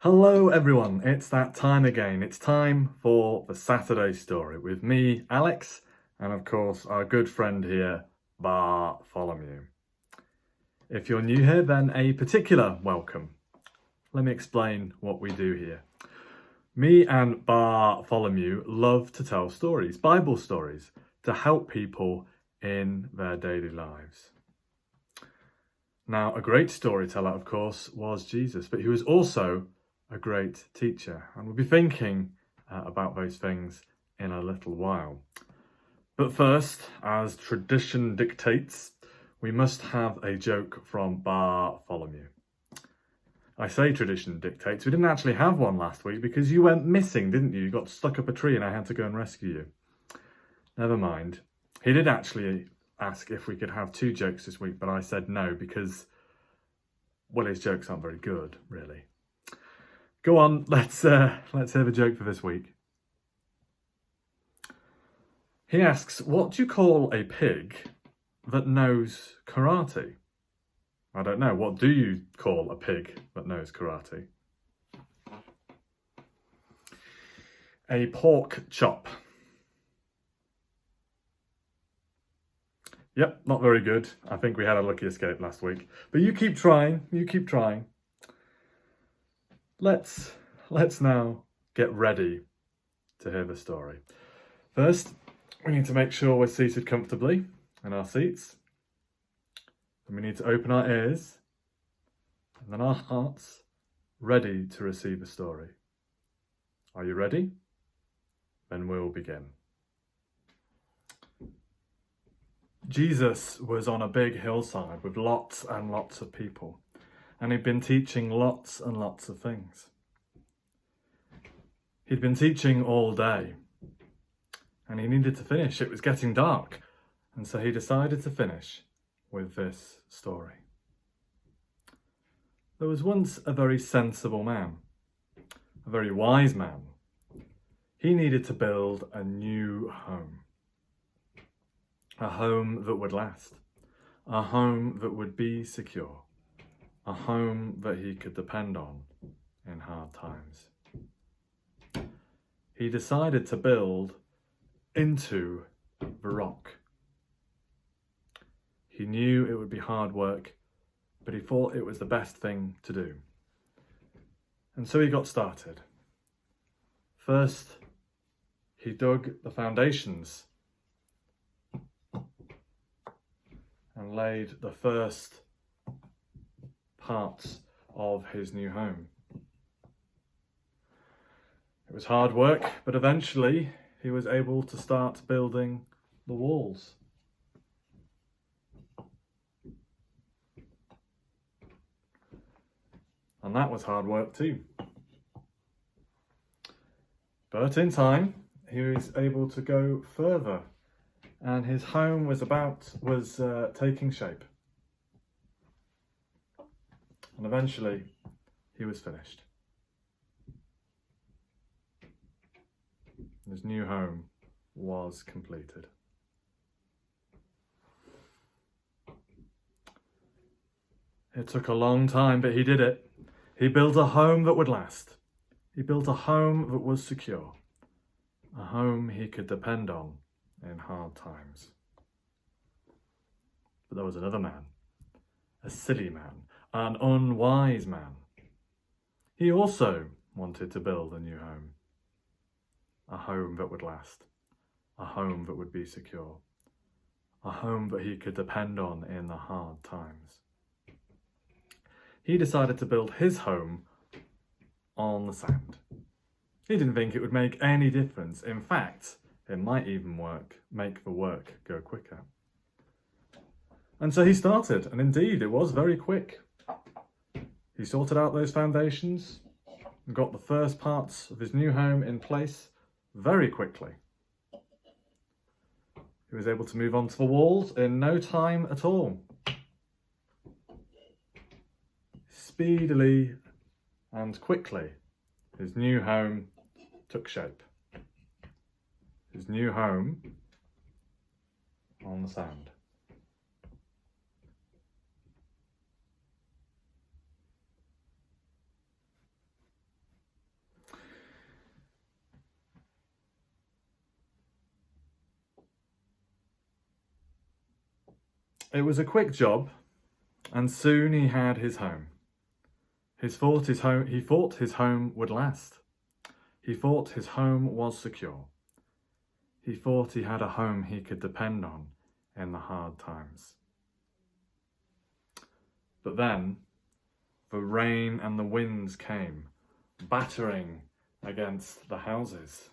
Hello everyone, it's that time again. It's time for the Saturday story with me, Alex, and of course our good friend here, Bartholomew. If you're new here, then a particular welcome. Let me explain what we do here. Me and Bartholomew love to tell stories, Bible stories, to help people in their daily lives. Now, a great storyteller, of course, was Jesus, but he was also a great teacher, and we'll be thinking about those things in a little while. But first, as tradition dictates, we must have a joke from Bartholomew. I say tradition dictates, we didn't actually have one last week because you went missing, didn't you? You got stuck up a tree and I had to go and rescue you. Never mind. He did actually ask if we could have two jokes this week, but I said no because, well, his jokes aren't very good, really. Go on, let's hear the joke for this week. He asks, what do you call a pig that knows karate? I don't know. What do you call a pig that knows karate? A pork chop. Yep, not very good. I think we had a lucky escape last week. But you keep trying, Let's now get ready to hear the story. First, we need to make sure we're seated comfortably in our seats. And we need to open our ears and then our hearts, ready to receive the story. Are you ready? Then we'll begin. Jesus was on a big hillside with lots and lots of people. And he'd been teaching lots and lots of things. He'd been teaching all day, and he needed to finish. It was getting dark, and so he decided to finish with this story. There was once a very sensible man, a very wise man. He needed to build a new home, a home that would last, a home that would be secure. A home that he could depend on in hard times. He decided to build into the rock. He knew it would be hard work, but he thought it was the best thing to do. And so he got started. First, he dug the foundations and laid the first parts of his new home. It was hard work, but eventually he was able to start building the walls. And that was hard work too. But in time, he was able to go further, and his home was taking shape. And eventually, he was finished. His new home was completed. It took a long time, but he did it. He built a home that would last. He built a home that was secure. A home he could depend on in hard times. But there was another man, a silly man, an unwise man. He also wanted to build a new home. A home that would last. A home that would be secure. A home that he could depend on in the hard times. He decided to build his home on the sand. He didn't think it would make any difference. In fact, it might even make the work go quicker. And so he started, and indeed it was very quick. He sorted out those foundations and got the first parts of his new home in place very quickly. He was able to move on to the walls in no time at all. Speedily and quickly, his new home took shape. His new home on the sand. It was a quick job, and soon he had his home. He thought his home would last. He thought his home was secure. He thought he had a home he could depend on in the hard times. But then the rain and the winds came, battering against the houses.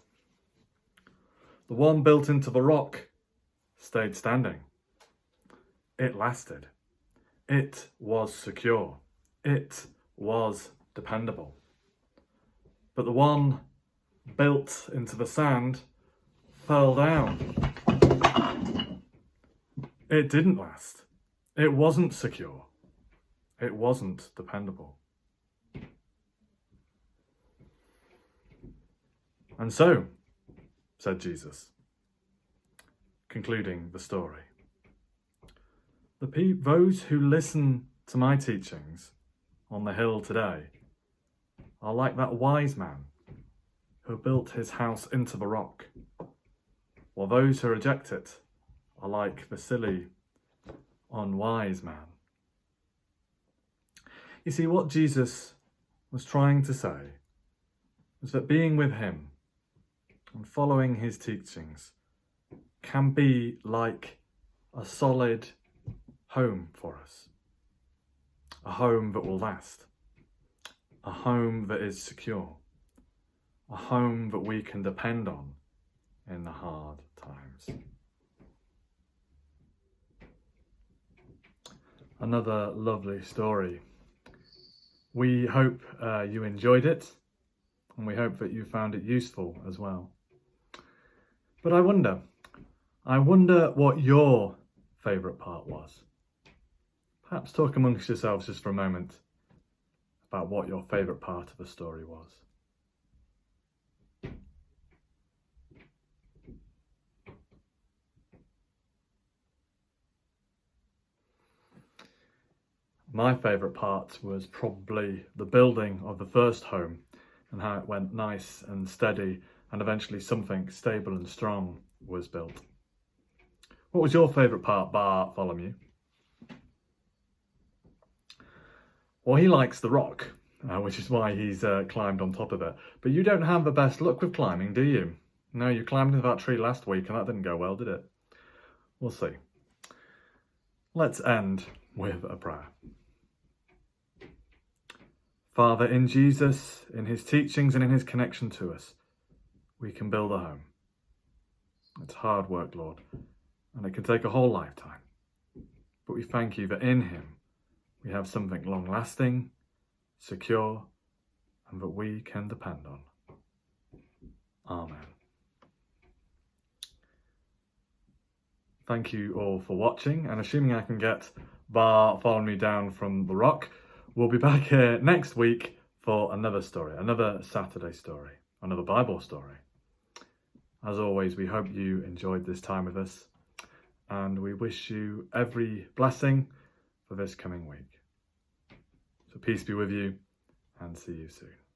The one built into the rock stayed standing. It lasted. It was secure. It was dependable. But the one built into the sand fell down. It didn't last. It wasn't secure. It wasn't dependable. And so, said Jesus, concluding the story, those who listen to my teachings on the hill today are like that wise man who built his house into the rock, while those who reject it are like the silly, unwise man. You see, what Jesus was trying to say was that being with him and following his teachings can be like a solid home for us. A home that will last. A home that is secure. A home that we can depend on in the hard times. Another lovely story. We hope you enjoyed it, and we hope that you found it useful as well. But I wonder what your favourite part was. Perhaps talk amongst yourselves just for a moment about what your favourite part of the story was. My favourite part was probably the building of the first home and how it went nice and steady, and eventually something stable and strong was built. What was your favourite part, Bartholomew? Well, he likes the rock, which is why he's climbed on top of it. But you don't have the best luck with climbing, do you? No, you climbed into that tree last week and that didn't go well, did it? We'll see. Let's end with a prayer. Father, in Jesus, in his teachings and in his connection to us, we can build a home. It's hard work, Lord, and it can take a whole lifetime. But we thank you that in him we have something long-lasting, secure, and that we can depend on. Amen. Thank you all for watching, and assuming I can get Bartholomew down from the rock, we'll be back here next week for another story, another Saturday story, another Bible story. As always, we hope you enjoyed this time with us, and we wish you every blessing for this coming week. So peace be with you, and see you soon.